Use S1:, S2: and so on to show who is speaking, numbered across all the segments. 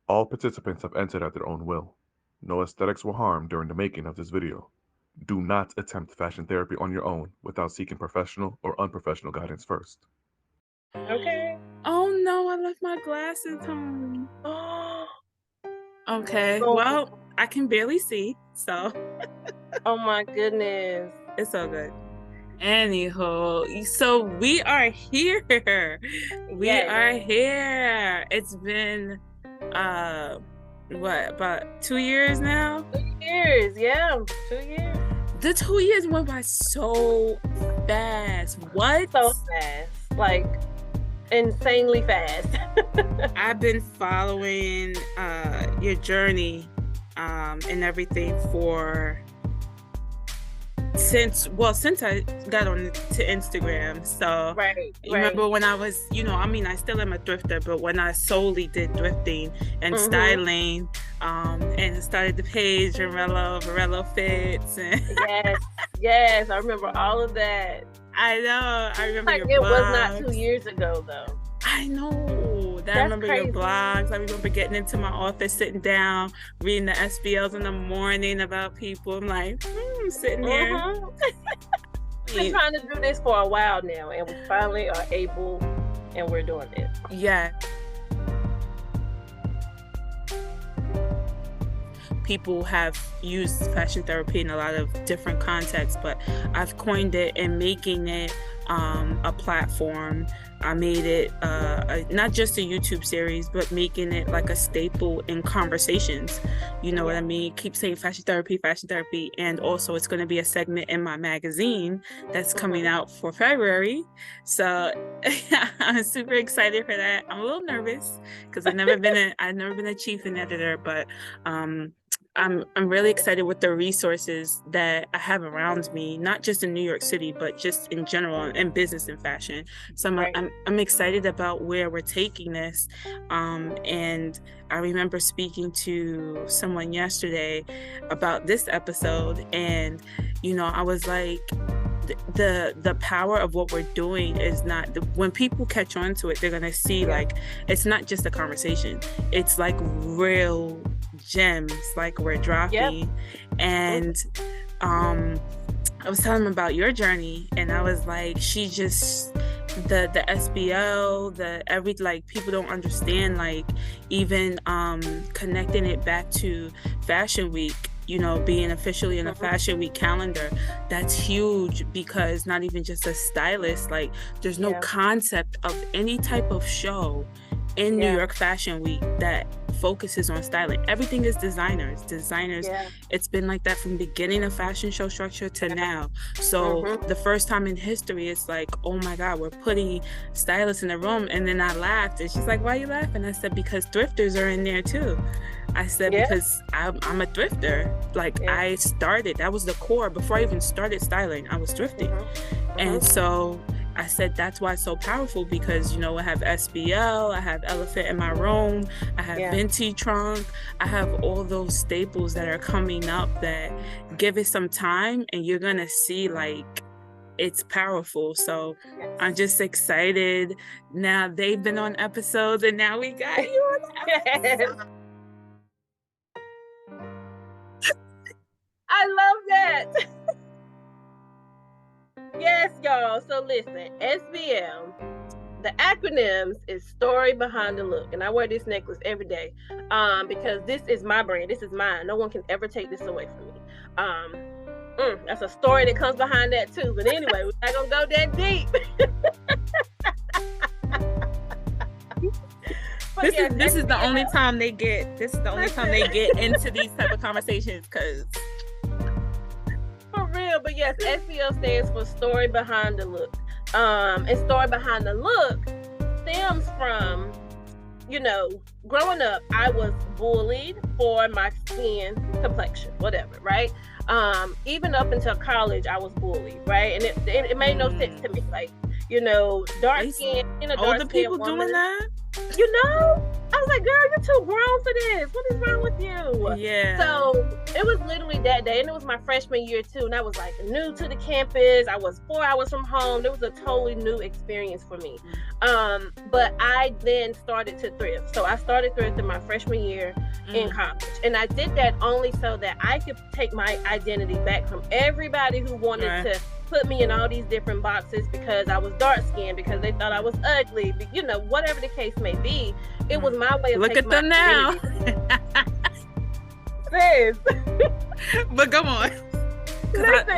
S1: All participants have entered at their own will. No aesthetics were harmed during the making of this video. Do not attempt fashion therapy on your own without seeking professional or unprofessional guidance first.
S2: Okay.
S3: Oh no, I left my glasses home. Okay,
S2: Oh.
S3: well, I can barely see, so
S2: Oh my goodness.
S3: it's all good. Anywho, so we are here. We
S2: Yes.
S3: are here. It's been what, about 2 years now?
S2: 2 years, yeah, 2 years.
S3: The 2 years went by so fast. What?
S2: So fast, like insanely fast.
S3: I've been following your journey and everything since I got on to Instagram. So you remember when I was, I still am a thrifter, but when I solely did thrifting and styling, and I started the page Vinrelo Fits. And
S2: yes, I remember all of that.
S3: I know. I remember your blogs.
S2: It was not 2 years ago though.
S3: I know. I remember crazy. Your blogs. I remember getting into my office, sitting down, reading the SBLs in the morning about people. I'm like, sitting there.
S2: We've been trying to do this for a while now, and we finally are able, and we're doing it.
S3: Yeah. People have used fashion therapy in a lot of different contexts, but I've coined it and making it a platform. I made it not just a YouTube series, but making it like a staple in conversations. You know what I mean? Keep saying fashion therapy. And also it's going to be a segment in my magazine that's coming out for February. So I'm super excited for that. I'm a little nervous because I've never been a chief and editor, but I'm really excited with the resources that I have around me, not just in New York City, but just in general in business and fashion. So I'm excited about where we're taking this. And I remember speaking to someone yesterday about this episode, and I was like, the power of what we're doing is not when people catch on to it, they're gonna see like it's not just a conversation, it's like real gems like we're dropping. And I was telling them about your journey, and I was like, she just the SBL, like people don't understand, like even connecting it back to Fashion Week, being officially in a Fashion Week calendar. That's huge, because not even just a stylist, like there's no concept of any type of show in New York Fashion Week that focuses on styling. Everything is designers. It's been like that from the beginning of fashion show structure to now. So the first time in history, it's like, oh my God, we're putting stylists in the room. And then I laughed, and she's like, why are you laughing? I said, because thrifters are in there too. I said, because I'm a thrifter. Like I started, that was the core. Before I even started styling, I was thrifting. And so I said, that's why it's so powerful, because, I have SBL, I have Elephant in My Room, I have Vintage Trunk, I have all those staples that are coming up that give it some time and you're going to see like it's powerful. So I'm just excited. Now they've been on episodes and now we got you on episodes.
S2: I love that. Yes, y'all. So listen, SBL, the acronyms is Story Behind the Look. And I wear this necklace every day because this is my brand. This is mine. No one can ever take this away from me. That's a story that comes behind that too. But anyway, we're not going to go that deep.
S3: This is the only time they get into these type of conversations, because
S2: real. But yes, SBL stands for Story Behind the Look. And Story Behind the Look stems from, growing up, I was bullied for my skin complexion, whatever, right? Even up until college, I was bullied, right? And it made no sense to me, like, dark skin,
S3: older people woman, doing that.
S2: I was like, girl, you're too grown for this. What is wrong with you?
S3: Yeah.
S2: So it was literally that day, and it was my freshman year too, and I was like new to the campus. I was 4 hours from home. It was a totally new experience for me. But I then started to thrift. So I started thrifting my freshman year in college, and I did that only so that I could take my identity back from everybody who wanted to put me in all these different boxes because I was dark skinned, because they thought I was ugly, you know, whatever the case may be. It was my way of
S3: look at them now.
S2: Sis.
S3: But come on.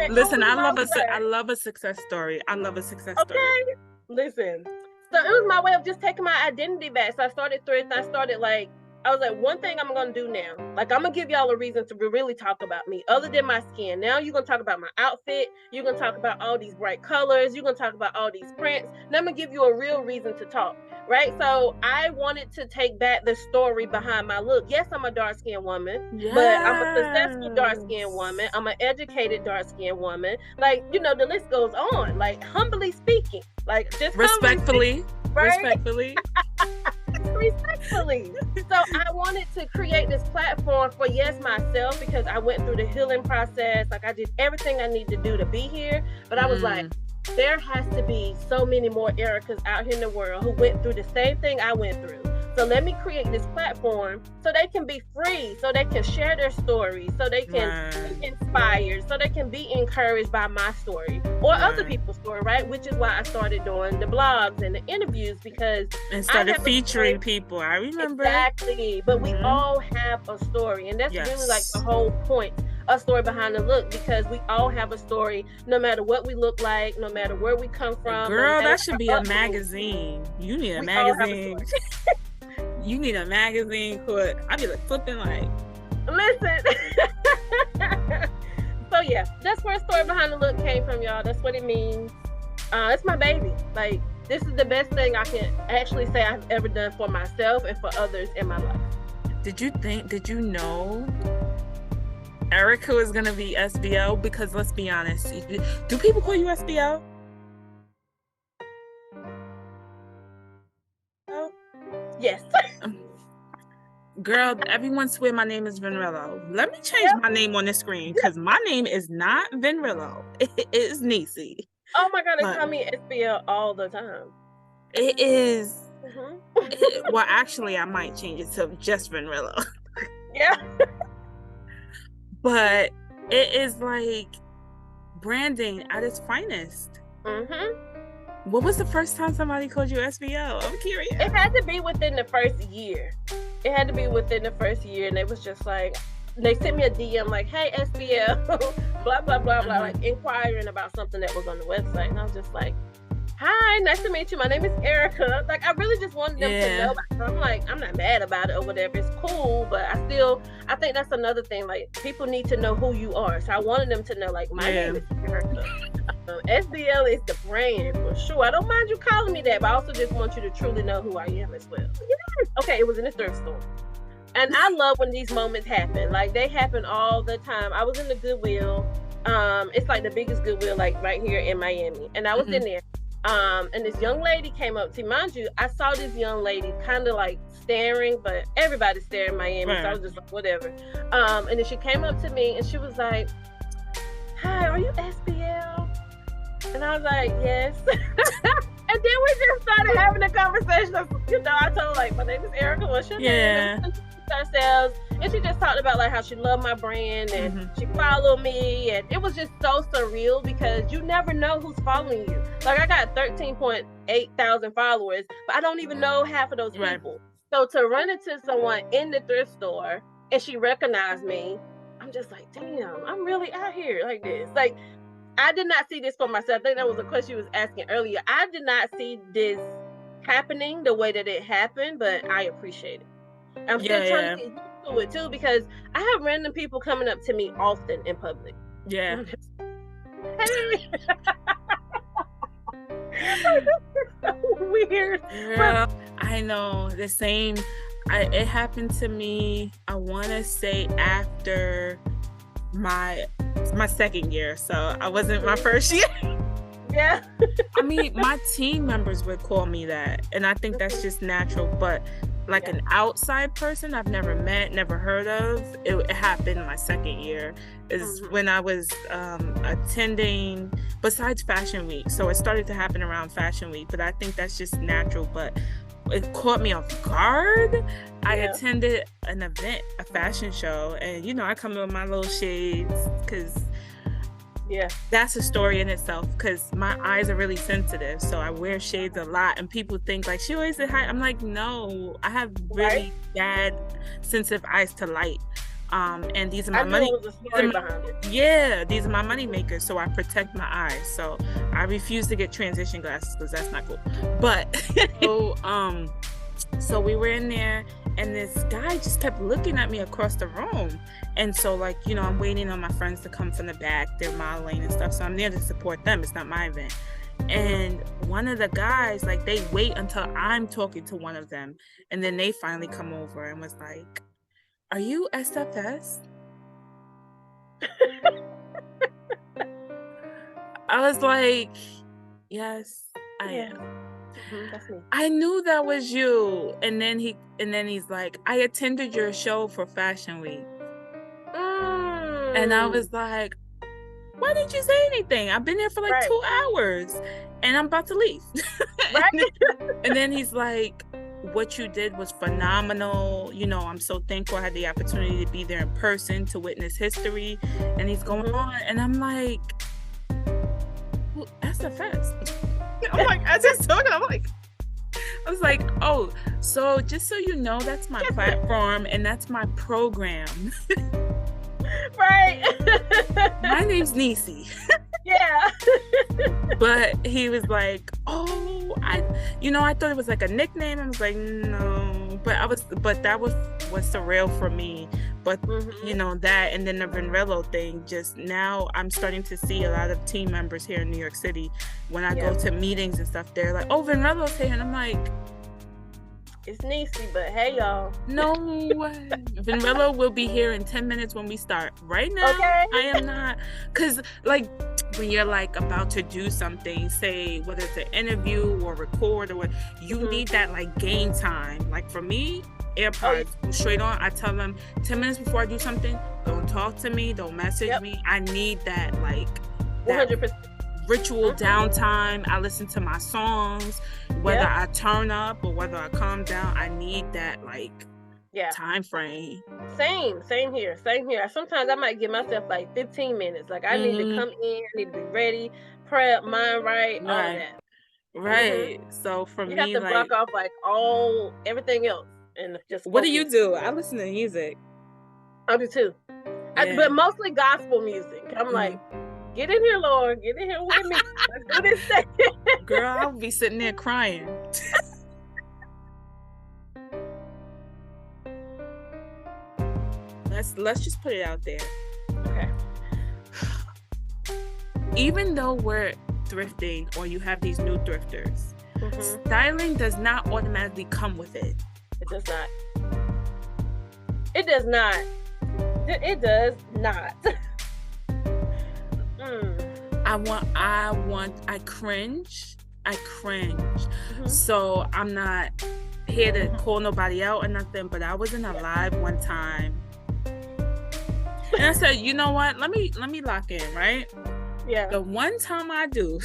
S2: Listen,
S3: I love a success story. I love a success story.
S2: Listen. So it was my way of just taking my identity back. So I started thrifting. I was like, one thing I'm going to do now, like, I'm going to give y'all a reason to really talk about me other than my skin. Now you're going to talk about my outfit. You're going to talk about all these bright colors. You're going to talk about all these prints. Now I'm going to give you a real reason to talk, right? So I wanted to take back the story behind my look. Yes, I'm a dark-skinned woman, but I'm a successful dark-skinned woman. I'm an educated dark-skinned woman. Like, you know, the list goes on. Like, humbly speaking, like, just
S3: respectfully,
S2: right?
S3: Respectfully.
S2: So I wanted to create this platform for myself, because I went through the healing process. Like, I did everything I need to do to be here, but I was like, there has to be so many more Ericas out here in the world who went through the same thing I went through. So let me create this platform so they can be free, so they can share their stories, so they can be inspired, so they can be encouraged by my story or other people's story, right? Which is why I started doing the blogs and the interviews, because
S3: and started featuring people. I remember.
S2: Exactly. But we all have a story, and that's really like the whole point. A story behind the look, because we all have a story, no matter what we look like, no matter where we come from.
S3: Girl, that should be a magazine. You need a magazine. You need a magazine. I'd be like flipping like.
S2: Listen. So yeah, that's where Story Behind the Look came from, y'all. That's what it means. It's my baby. Like, this is the best thing I can actually say I've ever done for myself and for others in my life.
S3: Did you know Erica is gonna be SBL? Because let's be honest, do people call you SBL?
S2: Yes.
S3: Girl, everyone swear my name is Vinrelo. Let me change my name on the screen, because my name is not Vinrelo. It is Nisi.
S2: Oh my God, they call me SBL all the time.
S3: It is. Well, actually, I might change it to just Vinrelo.
S2: Yeah.
S3: But it is like branding at its finest. What was the first time somebody called you SBL? I'm curious.
S2: It had to be within the first year. And it was just like, they sent me a DM like, hey, SBL, blah, blah, blah, blah, like inquiring about something that was on the website. And I was just like, hi, nice to meet you. My name is Erica. Like, I really just wanted them to know. I'm like, I'm not mad about it or whatever. It's cool, but I think that's another thing. Like, people need to know who you are. So I wanted them to know, like, my name is Erica. SBL is the brand for sure. I don't mind you calling me that, but I also just want you to truly know who I am as well. Okay, it was in a thrift store. And I love when these moments happen. Like, they happen all the time. I was in the Goodwill. It's like the biggest Goodwill, like right here in Miami. And I was in there. And this young lady came up to me. Mind you, I saw this young lady kind of like staring, but everybody's staring in Miami, so I was just like, whatever. And then she came up to me and she was like, hi, are you SBL? And I was like, yes. And then we just started having a conversation. I told her, like, my name is Erica. What's your name? Ourselves, and she just talked about like how she loved my brand and she followed me, and it was just so surreal because you never know who's following you. Like, I got 13.8 thousand followers, but I don't even know half of those people. So to run into someone in the thrift store and she recognized me, I'm just like, damn, I'm really out here like this. Like, I did not see this for myself. I think that was a question you was asking earlier. I did not see this happening the way that it happened, but I appreciate it. I'm still trying to get used to it too, because I have random people coming up to me often in public. Yeah. Hey. So weird.
S3: Girl, I know the same. It happened to me, I want to say after my second year, so I wasn't my first year. I mean, my team members would call me that, and I think that's just natural, but like an outside person I've never met, never heard of. It happened my second year is when I was attending, besides Fashion Week. So it started to happen around Fashion Week, but I think that's just natural. But it caught me off guard. I attended an event, a fashion show, and you know, I come in with my little shades because that's a story in itself, because my eyes are really sensitive, so I wear shades a lot, and people think like, she always say hi. I'm like, no, I have really bad sensitive eyes to light. And these are my money. These are my money makers, so I protect my eyes. So I refuse to get transition glasses because that's not cool. But so we were in there, and this guy just kept looking at me across the room. And so, like, you know, I'm waiting on my friends to come from the back. They're modeling and stuff, so I'm there to support them. It's not my event. And one of the guys, like, they wait until I'm talking to one of them, and then they finally come over and was like, "Are you SFS?" I was like, "Yes, I am."
S2: That's me.
S3: I knew that was you. And then he's like, "I attended your show for Fashion Week." And I was like, "Why didn't you say anything? I've been here for like 2 hours and I'm about to leave." And then he's like, "What you did was phenomenal. You know, I'm so thankful I had the opportunity to be there in person to witness history." And he's going on, and I'm like, "Well, that's the fest." I'm like, as he's talking, I was like, "Oh, so just so you know, that's my platform and that's my program."
S2: Right.
S3: My name's Nisi.
S2: Yeah.
S3: But he was like, "Oh, I thought it was like a nickname." I was like, "No," but that was surreal for me. But you know, that, and then the Vinrelo thing, just now I'm starting to see a lot of team members here in New York City. When I go to meetings and stuff, they're like, "Oh, Vinrelo's here," and I'm like,
S2: "It's Nisi, but hey, y'all."
S3: No, Vinrelo will be here in 10 minutes when we start. Right now, I am not, because like when you're like about to do something, say whether it's an interview or record or what, you need that like game time. Like for me, AirPods straight on. I tell them 10 minutes before I do something, don't talk to me, don't message me. I need that like
S2: 100%.
S3: Ritual downtime. I listen to my songs, whether I turn up or whether I calm down. I need that like time frame.
S2: Same here. Sometimes I might give myself like 15 minutes. Like I need to come in, I need to be ready, prep, mind right, all of that.
S3: Right. So for me,
S2: you have to
S3: like,
S2: block off like everything else and just.
S3: What do you do? I listen to music.
S2: I do too, but mostly gospel music. I'm like, get in here, Lord. Get in here with me. Let's do this thing.
S3: Girl, I'll be sitting there crying. Let's just put it out there.
S2: Okay.
S3: Even though we're thrifting or you have these new thrifters, styling does not automatically come with it.
S2: It does not. It does not. It does not. I cringe. So I'm not here to call nobody out or nothing, but I was in a live one time and I said, you know what, let me lock in, right? Yeah.
S3: The one time I do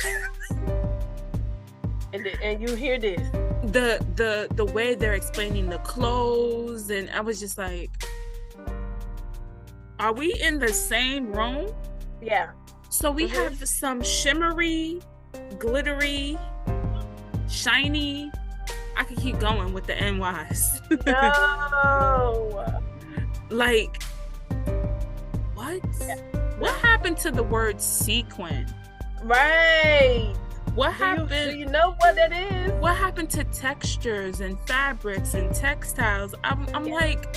S2: and you hear this,
S3: the way they're explaining the clothes, and I was just like, are we in the same room?
S2: Yeah.
S3: So we have some shimmery, glittery, shiny. I could keep going with the NYs.
S2: No.
S3: Like, what?
S2: Yeah.
S3: What happened to the word sequin?
S2: Right.
S3: What happened?
S2: Do you know what it is?
S3: What happened to textures and fabrics and textiles? I'm like,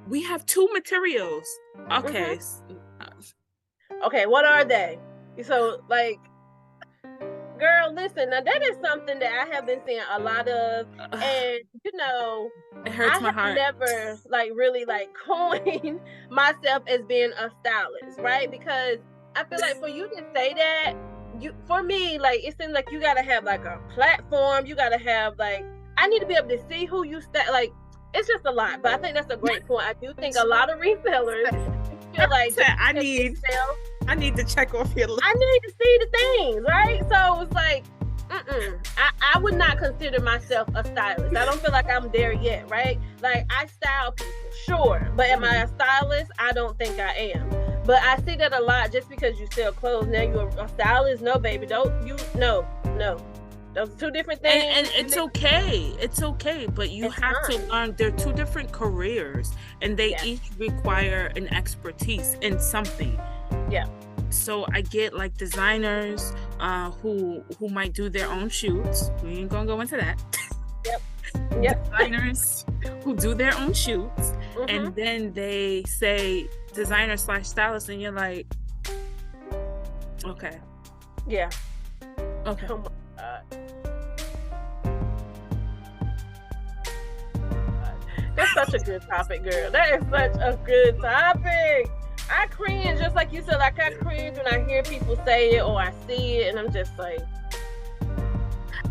S3: we have two materials. Okay.
S2: Okay, what are they? So, like, girl, listen, now that is something that I have been seeing a lot of, and you know,
S3: it hurts my heart.
S2: I have never like really like coined myself as being a stylist, right? Because I feel like for you to say that, for me, like, it seems like you gotta have like a platform, you gotta have like I need to be able to see who you like. It's just a lot, but I think that's a great point. I do think a lot of resellers feel like
S3: I need to check off your list.
S2: I need to see the things, right? So it's like, I would not consider myself a stylist. I don't feel like I'm there yet, right? Like, I style people, sure, but am I a stylist? I don't think I am. But I see that a lot. Just because you sell clothes, now you're a stylist? No, baby, no. Those are two different things.
S3: And it's okay. It's okay. But you have to learn. They're two different careers, and they each require an expertise in something.
S2: Yeah.
S3: So I get like designers who might do their own shoots. We ain't gonna go into that.
S2: Yep.
S3: Designers who do their own shoots, and then they say designer/stylist, and you're like, okay.
S2: Yeah.
S3: Okay.
S2: Oh my God. That's such a good topic, girl. That is such a good topic. I cringe, just like you said, like I cringe when I hear people say it or I see it, and I'm just like,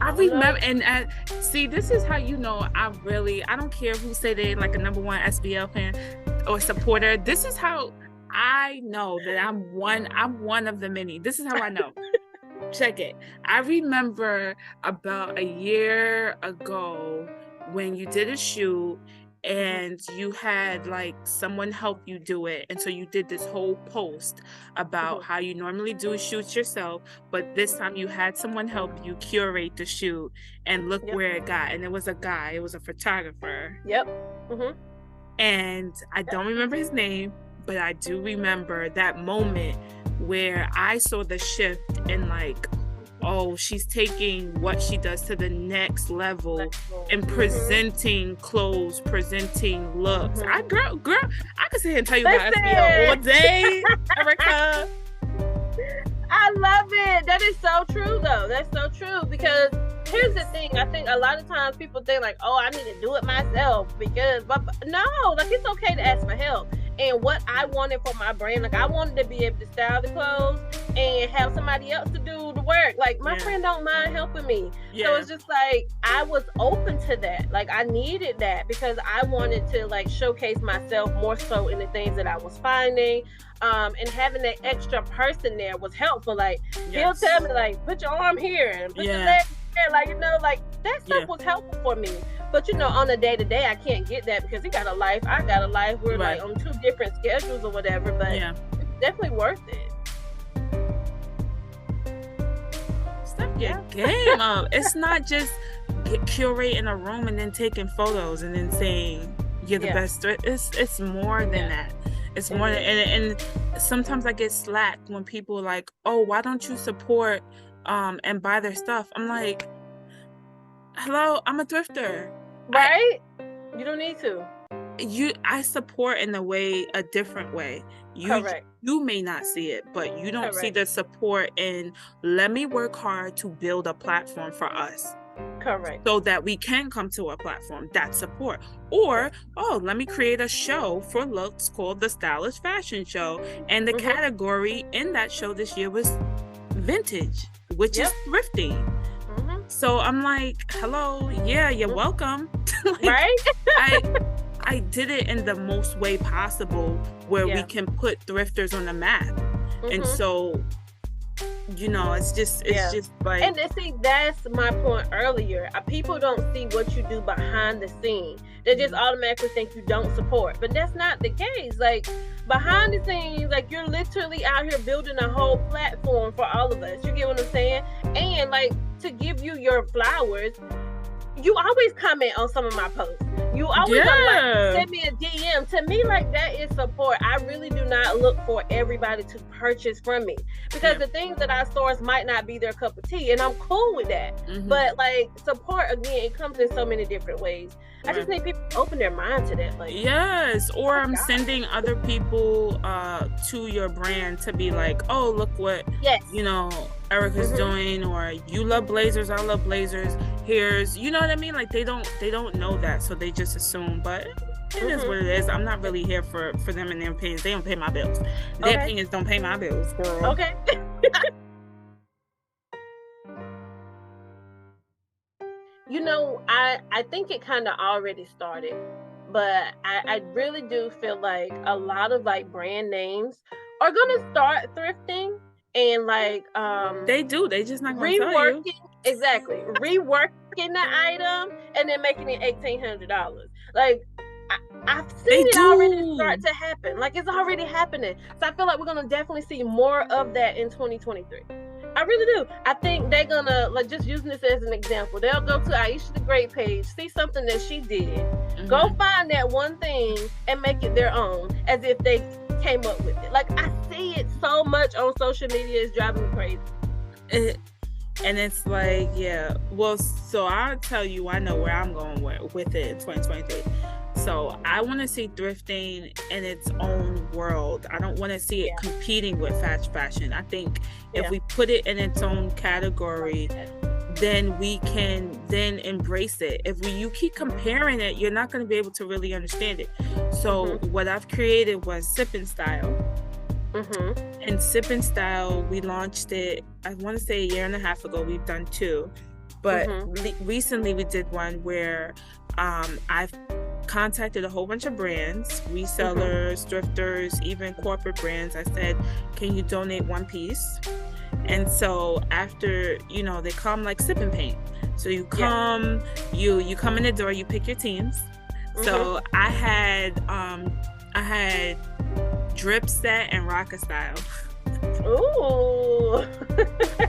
S3: I remember, and see, this is how you know I don't care who say they like a #1 SBL fan or supporter. This is how I know that I'm one of the many. This is how I know. Check it. I remember about a year ago when you did a shoot and you had like someone help you do it, and so you did this whole post about how you normally do shoots yourself, but this time you had someone help you curate the shoot, and look where it got. And it was a guy, it was a photographer. And I don't remember his name, but I do remember that moment where I saw the shift in like, oh, she's taking what she does to the next level and presenting clothes, presenting looks. Girl, I could sit here and tell you about SBL all day, Erica.
S2: I love it. That is so true, though. That's so true, because here's the thing. I think a lot of times people think like, oh, I need to do it myself, because, but no, like, it's okay to ask for help. And what I wanted for my brand, like, I wanted to be able to style the clothes and have somebody else to do the work. Like, my friend don't mind helping me. So it's just like, I was open to that. Like, I needed that because I wanted to like showcase myself more so in the things that I was finding. And having that extra person there was helpful. Like, he'll tell me like, put your arm here and put your leg here. Like, you know, like that stuff was helpful for me. But you know, on a day-to-day, I can't get that because he got a life, I got a life. We're like on two different schedules or whatever. But it's definitely worth it.
S3: Step your game up. It's not just curating a room and then taking photos and then saying you're the best. It's more than that. It's more than, and sometimes I get slack when people are like, oh, why don't you support and buy their stuff? I'm like, hello, I'm a thrifter.
S2: Right? You don't need to.
S3: I support in a different way. You may not see it, but you don't see the support in let me work hard to build a platform for us.
S2: Correct.
S3: So that we can come to a platform. That's support. Or, oh, let me create a show for looks called the Stylish Fashion Show. And the category in that show this year was vintage, which is thrifting. So I'm like, hello, you're welcome. Like,
S2: right?
S3: I did it in the most way possible where we can put thrifters on the map. And so, you know, it's just like,
S2: and see, that's my point earlier. People don't see what you do behind the scene. They just automatically think you don't support, but that's not the case. Like, behind the scenes, like, you're literally out here building a whole platform for all of us. You get what I'm saying? And like, to give you your flowers, you always comment on some of my posts. You always like, send me a DM. To me, like, that is support. I really do not look for everybody to purchase from me, because the things that I source might not be their cup of tea, and I'm cool with that. But like, support, again, it comes in so many different ways. I just need people to open their mind to that. Like,
S3: or I'm sending other people to your brand to be like, oh, look what you know Erica's doing, or you love blazers, I love blazers. Here's, you know what I mean? Like, they don't know that, so they just assume. But it is what it is. I'm not really here for them and their opinions. They don't pay my bills. Their opinions don't pay my bills, girl.
S2: Okay. You know, I think it kind of already started, but I really do feel like a lot of like brand names are gonna start thrifting and like
S3: They do. They just not gonna tell you.
S2: reworking the item and then making it $1,800. Like I've seen it already start to happen. Like it's already happening. So I feel like we're gonna definitely see more of that in 2023. I really do. I think they're gonna, like, just using this as an example, they'll go to Aisha the Great page, see something that she did, go find that one thing and make it their own as if they came up with it. Like I see it so much on social media, it's driving me crazy.
S3: And it's like, yeah, well, so I'll tell you, I know where I'm going with it in 2023. So I want to see thrifting in its own world. I don't want to see it competing with fast fashion. I think if we put it in its own category, then we can then embrace it. If you keep comparing it, you're not going to be able to really understand it. So what I've created was Sip and Style. And Sip and Style, we launched it, I want to say a year and a half ago. We've done 2. But recently we did one where I've contacted a whole bunch of brands, resellers, thrifters, even corporate brands. I said, can you donate one piece? And so after, you know, they come like sip and paint. So you come, you come in the door, you pick your teams. So I had Drip Set and Rocker Style.
S2: Ooh,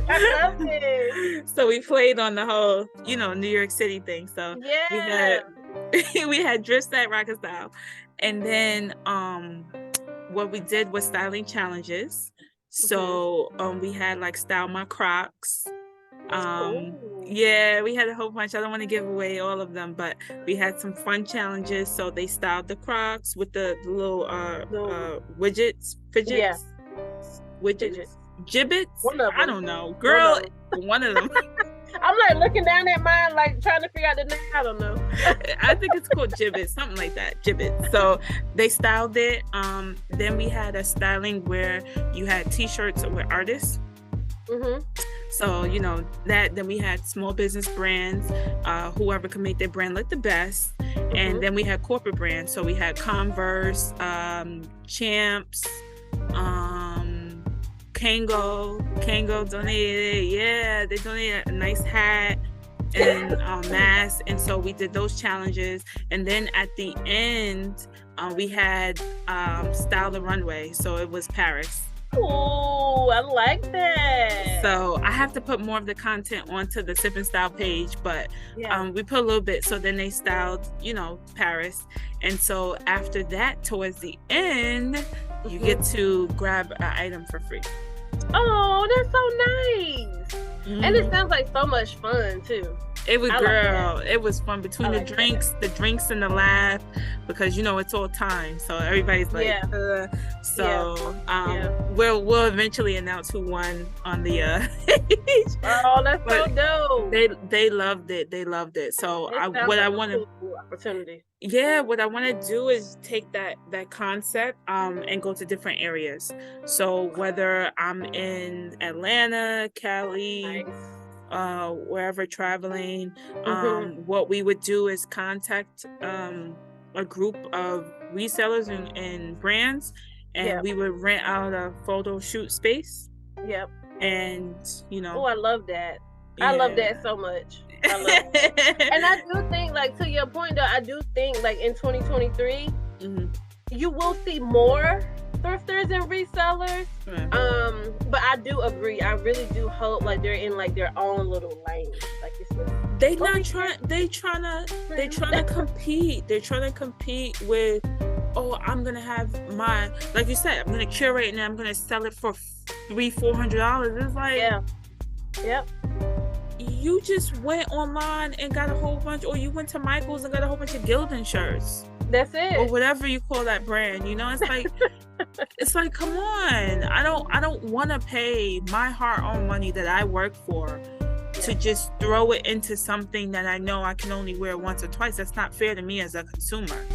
S2: I love it.
S3: So we played on the whole, you know, New York City thing. So we had Drip Set, Rocker Style. And then what we did was styling challenges. So we had like Style My Crocs. Yeah, we had a whole bunch. I don't want to give away all of them, but we had some fun challenges. So they styled the Crocs with the little widgets, fidgets, widgets, gibbets. I don't know, girl. One of them.
S2: I'm like looking down at mine, like trying to figure out the name. I don't know.
S3: I think it's called gibbets, something like that. Gibbets. So they styled it. Then we had a styling where you had T-shirts with artists. So, you know, that, then we had small business brands, whoever could make their brand look the best. And then we had corporate brands. So we had Converse, Champs, Kango donated. Yeah, they donated a nice hat and mask. And so we did those challenges. And then at the end, we had Style the Runway. So it was Paris.
S2: Oh, I like that.
S3: So I have to put more of the content onto the Sip and Style page, but we put a little bit. So then they styled, you know, Paris. And so after that, towards the end, you get to grab an item for free.
S2: Oh, that's so nice. And it sounds like so much fun too.
S3: It was, girl, it was fun between the drinks and the laugh, because, you know, it's all time. So everybody's like, we'll eventually announce who won on the
S2: Oh, that's so dope.
S3: They loved it. They loved it. So what I want to
S2: opportunity.
S3: Yeah, what I want to do is take that concept and go to different areas. So whether I'm in Atlanta, Cali, wherever traveling, what we would do is contact a group of resellers and brands, and we would rent out a photo shoot space. And, you know.
S2: Oh, I love that. I love that so much. I love it. And I do think, like, to your point though, I do think like in 2023, you will see more thrifters and resellers. But I do agree. I really do hope like they're in like their own little lane. Like you said, they trying
S3: to compete. They're trying to compete with, oh, I'm gonna have my, like you said, I'm gonna curate and I'm gonna sell it for $300-$400. It's like, you just went online and got a whole bunch, or you went to Michael's and got a whole bunch of Gildan shirts.
S2: That's it.
S3: Or whatever you call that brand, you know. It's like it's like, come on. I don't want to pay my hard-earned money that I work for to just throw it into something that I know I can only wear once or twice. That's not fair to me as a consumer.